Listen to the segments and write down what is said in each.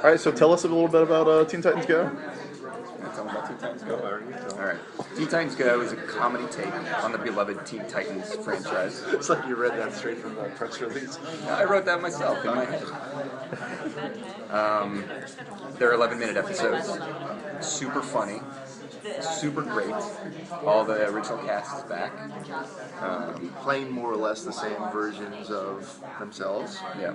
All right, so tell us a little bit about Teen Titans Go. Tell me about Teen Titans Go. All right. Teen Titans Go is a comedy take on the beloved Teen Titans franchise. It's like you read that straight from the press release. I wrote that myself in my head. They're 11-minute episodes. Super funny. Super great. All the original cast is back. Playing more or less the same versions of themselves. Yeah.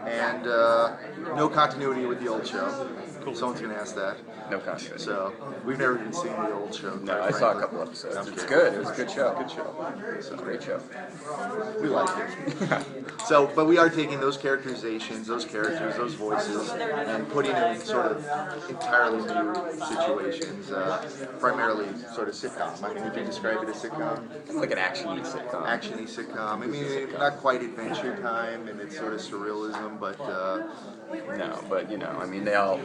And no continuity with the old show. Cool. Someone's going to ask that. No continuity. So, we've never even seen the old show. No, I saw a couple episodes. It's good. It was a good show. Good show. It's a great show. We like it. So, but we are taking those characterizations, those characters, those voices, and putting them in sort of entirely new situations. Primarily sort of sitcom. I mean, would you describe it as sitcom? Like an action-y sitcom. Action-y sitcom. I mean, not quite Adventure Time, and it's sort of surrealism, but... No, but you know, I mean, they're all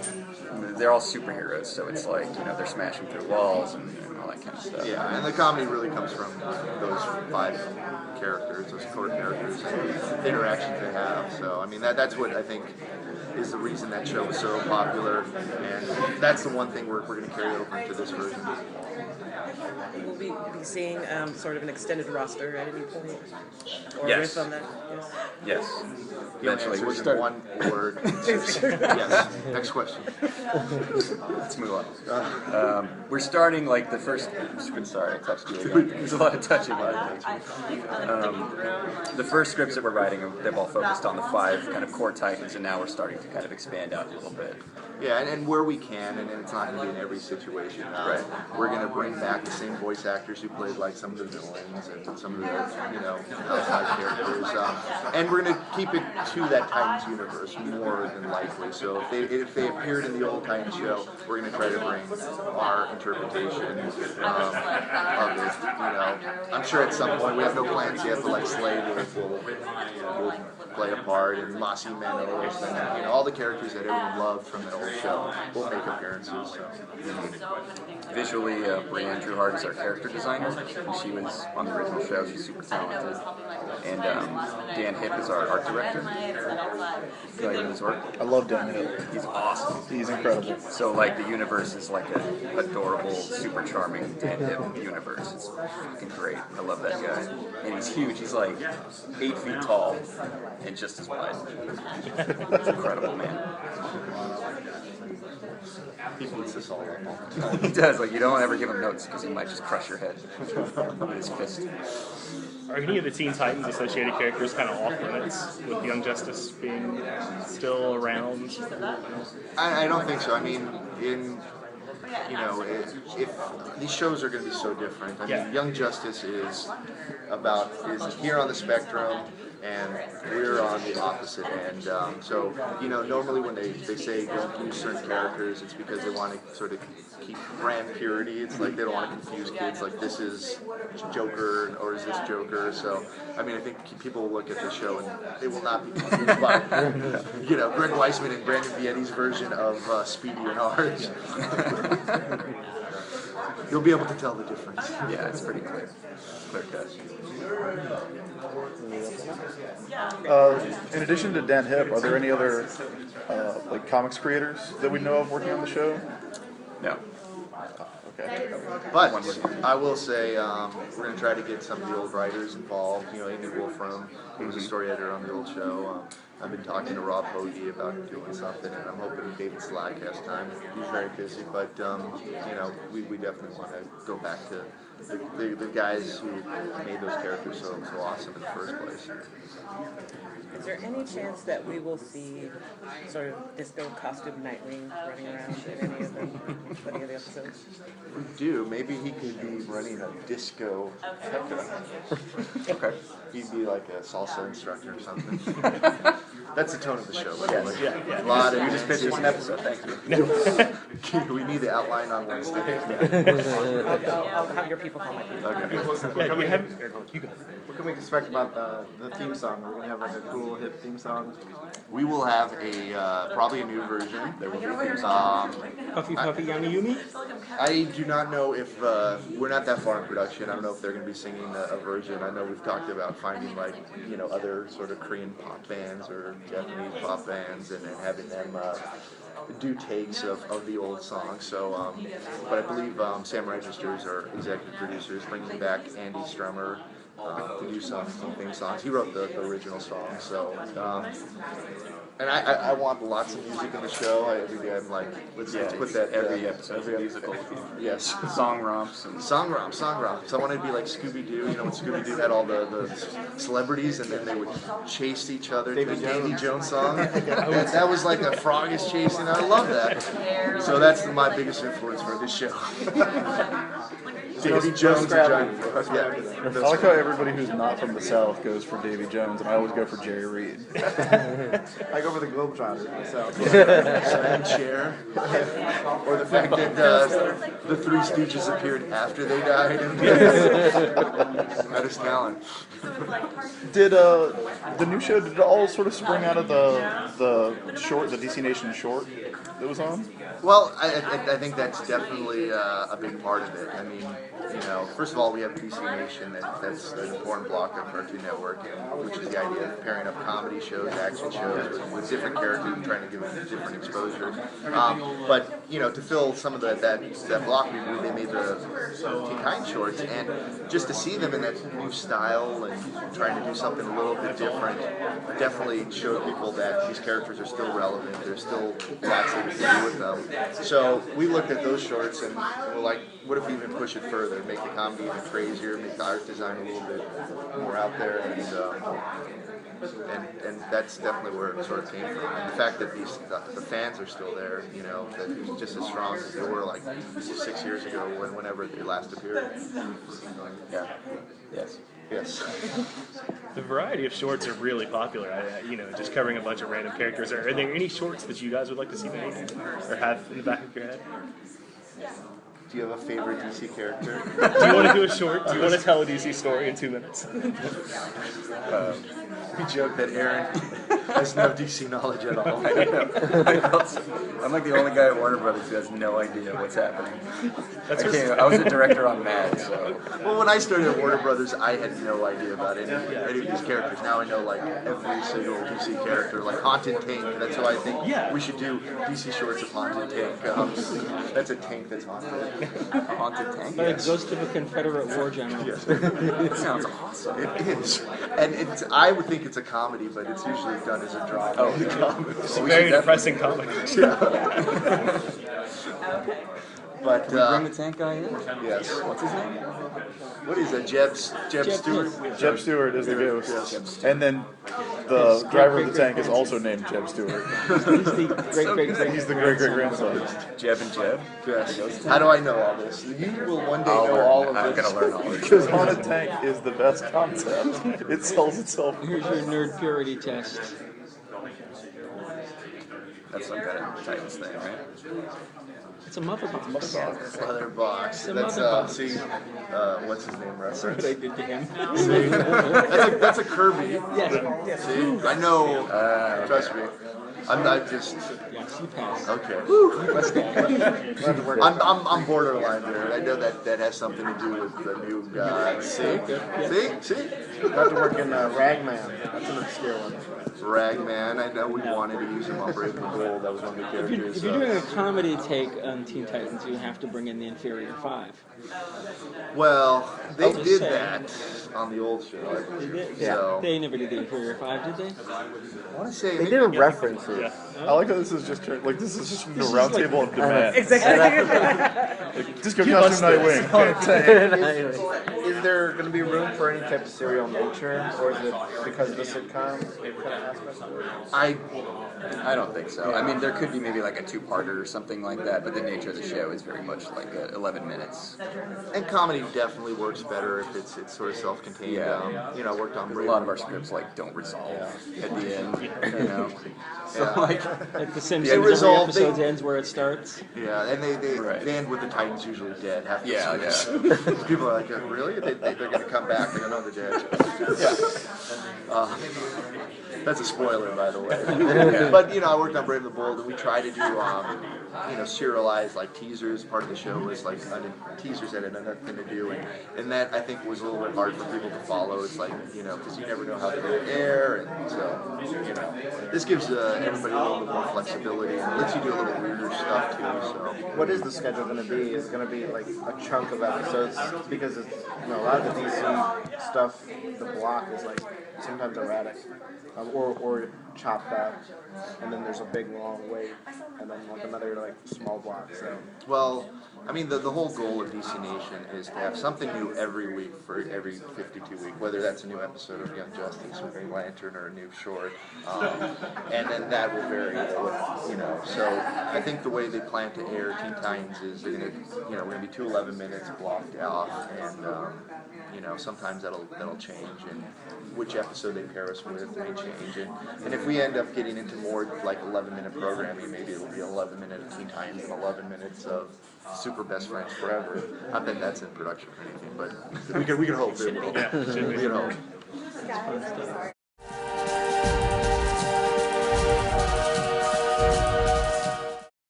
superheroes, so it's like, you know, they're smashing through walls and all that kind of stuff. Yeah, and the comedy really comes from those 5 characters, those core characters, and the interactions they have. So, I mean, that's what I think is the reason that show was so popular, and that's the one thing we're going to carry over into this version. We'll be seeing sort of an extended roster at any point? Or Yes. riff on that? Yes. Eventually, we're starting one word. Yes. Next question. Let's move on. We're starting like the first. Sorry, I touched you again. There's a lot of touching on the first scripts that we're writing, they've all focused on the 5 kind of core titans, and now we're starting to kind of expand out a little bit. Yeah, and where we can, and it's not going to be in every situation. Right. We're going to bring back the same voice actors who played like some of the villains and some of the outside characters, and we're going to keep it to that Titans universe more than likely. So if they appeared in the old Titans show, we're going to try to bring our interpretation of it. I'm sure at some point we have no plans yet, but like Slade will play a part, and Mossy Manos, and all the characters that everyone loved from the old show will make appearances. So. Visually, Brianne Trueheart is our character designer. She was on the original show. She's super talented. And Dan Hipp is our art director. You like his work? I love Dan Hipp. He's awesome. He's incredible. So, like, the universe is like a adorable, super charming Dan Hipp universe. It's fucking great. I love that guy. And he's huge. He's like 8 feet tall and just as wide. It's incredible, man. He beats us all up. He does. Like, you don't ever give him notes because he might just crush your head with his fist. Are any of the Teen Titans associated characters kind of off limits with Young Justice being still around? I don't think so. I mean, if these shows are going to be so different. I mean, Young Justice is here on the spectrum, and we're on the opposite end. So, normally when they say don't use certain characters, it's because they want to sort of keep brand purity. It's like they don't want to confuse kids, like this is Joker or is this Joker. So, I mean, I think people will look at the show and they will not be confused by, Greg Weisman and Brandon Vietti's version of Speedy and ours. You'll be able to tell the difference. Yeah, it's pretty clear. Clear cut. In addition to Dan Hipp, are there any other like comics creators that we know of working on the show? No. Okay. But I will say we're going to try to get some of the old writers involved. Amy Wolfram, who was a story editor on the old show. I've been talking to Rob Hoagie about doing something, and I'm hoping David Slack has time. He's very busy, but we definitely want to go back to the guys who made those characters so awesome in the first place. Is there any chance that we will see sort of disco costume Nightwing running around in any of the episodes? We do. Maybe he could be running a disco Tekka. Okay. He'd be like a salsa instructor or something. That's the tone of the show. Yeah. A lot of You just pitched us an episode. Thank you. We need the outline on Wednesday. I'll have your people call my people. Yeah, you go. What can we expect about the theme song? We're gonna have like a cool hip theme song. We will have probably a new version. There will be a theme song. Puffy Puffy Yummy Yumi? I do not know if we're not that far in production. I don't know if they're going to be singing a version. I know we've talked about finding like other sort of Korean pop bands or Japanese pop bands and having them do takes of the old song. So, but I believe Sam Registers are executive producers, bringing back Andy Strummer to do some theme songs. He wrote the original song. So. And I want lots of music in the show. Every day I'm like, let's put that every episode musical. Yes. Song romps. Song romps. So I wanted to be like Scooby-Doo. You know when Scooby-Doo had all the celebrities and then they would chase each other to the Davy Jones song? that was like a frog is chasing. I love that. So that's my biggest influence for this show. Davy Jones and Johnny. I like how everybody who's not from the South goes for Davy Jones, and I always go for Jerry Reed. I go for the Globetrotters myself. And Cher. Or the fact that the Three Stooges appeared after they died. That is talent. Did the new show, did it all sort of spring out of the DC Nation short that was on? Well, I think that's definitely a big part of it. I mean, first of all, we have DC Nation, that's an important block of Cartoon Network, which is the idea of pairing up comedy shows, action shows with different characters and trying to give them different exposures. But to fill some of that block, they made the Teen Titans shorts, and just to see them in that new style and trying to do something a little bit different, definitely showed people that these characters are still relevant. There's still lots that we can do with them. So we looked at those shorts and we're like, what if we even push it further, make the comedy even crazier, make the art design a little bit more out there, and that's definitely where it sort of came from. And the fact that the fans are still there, that it's just as strong as they were like 6 years ago, whenever they last appeared. Yeah. Yes. Yes. The variety of shorts are really popular. Just covering a bunch of random characters. Are there any shorts that you guys would like to see made or have in the back of your head? Do you have a favorite DC character? Do you want to do a short? Do you want to tell a DC story in 2 minutes? We joke that Aaron has no DC knowledge at all. I know. I'm like the only guy at Warner Brothers who has no idea what's happening. I was a director on Mad, so. Well, when I started at Warner Brothers, I had no idea about any of these characters. Now I know like every single DC character, like Haunted Tank. That's why I think we should do DC shorts of Haunted Tank. That's a tank that's haunted. Haunted Tank? Like Ghost of a Confederate War General. Yes. That sounds awesome. It is. And I would think it's a comedy, but it's usually done as a drama. Oh, It's a very depressing comedy. But Can we bring the tank guy in? yes. What's his name? What is that? Jeb Stewart? Jeb Stewart is the ghost. And then the driver of the tank is also named Jeb Stewart. He's the He's the great-great-grandson. Jeb and Jeb? Yes. How do I know all this? You will one day I'll know learn. all of I'm this. gonna learn all of it. Because Haunted Tank is the best concept. It sells itself. Here's your nerd purity test. That's some kind of Titans thing, right? It's a mother box. Leather box. a That's mother box. see, what's his name reference? What I did to him. That's a Kirby. Yes. See, I know. Trust me. I'm not just Yes, you passed. okay. Let's go. I'm borderline there. I know that has something to do with the new guy. See? Got to work in Ragman. That's an obscure one. Ragman. I know we wanted to use him on Breaking Gold. That was one of the characters. If you're doing a comedy take on Teen Titans, you have to bring in the Inferior Five. Well, they I'll just did say. that on the old show. Yeah. So They never did the Inferior Five, did they? I want to say They did a reference. Yeah. I like how this is just like this is just a This is round like- table of demand. Exactly. Just go costume Nightwing. Haunted Tank. Is there going to be room for any type of serial nature, or is it because of the sitcom kind of aspect of it? I don't think so. I mean, there could be maybe like a two-parter or something like that, but the nature of the show is very much like 11 minutes. And comedy definitely works better if it's sort of self-contained. Yeah. You know, worked on A lot of our scripts like don't resolve at the end, you know. So Yeah. Like The Simpsons, They every resolve- episode they- ends where it starts. Yeah, and they Right. end with the Titans usually dead. Half the Yeah, series. People are like, really? They're going to come back. They don't know they're dead. That's a spoiler, by the way. But, you know, I worked on Brave and the Bold, and we try to do, you know, serialized, like, teasers. Part of the show was, like, teasers that had nothing to do. And that, I think, was a little bit hard for people to follow. It's like, you know, because you never know how they're going to air. And so, you know, this gives everybody a little bit more flexibility and lets you do a little weirder stuff, too. So. What is the schedule going to be? Is it going to be like a chunk of episodes? Because it's, you know, a lot of the DC stuff, the block is like sometimes erratic, or chopped up, and then there's a big long wait, and then like another like small block. So. Well, I mean, the whole goal of DC Nation is to have something new every week for every 52 week, whether that's a new episode of Young Justice or Green Lantern or a new short, and then that will vary, you know. So I think the way they plan to air Teen Titans is they're gonna, you know, we're gonna be 2 11 minutes blocked off, and you know, sometimes that'll change, and which episode they pair us with may change, and if we end up getting into more like 11-minute programming, maybe it'll be 11 minutes of Teen Titans and 11 minutes of Super Best Friends Forever. Not that that's in production or anything, but we can hope it will. Yeah, it should be. We can hope.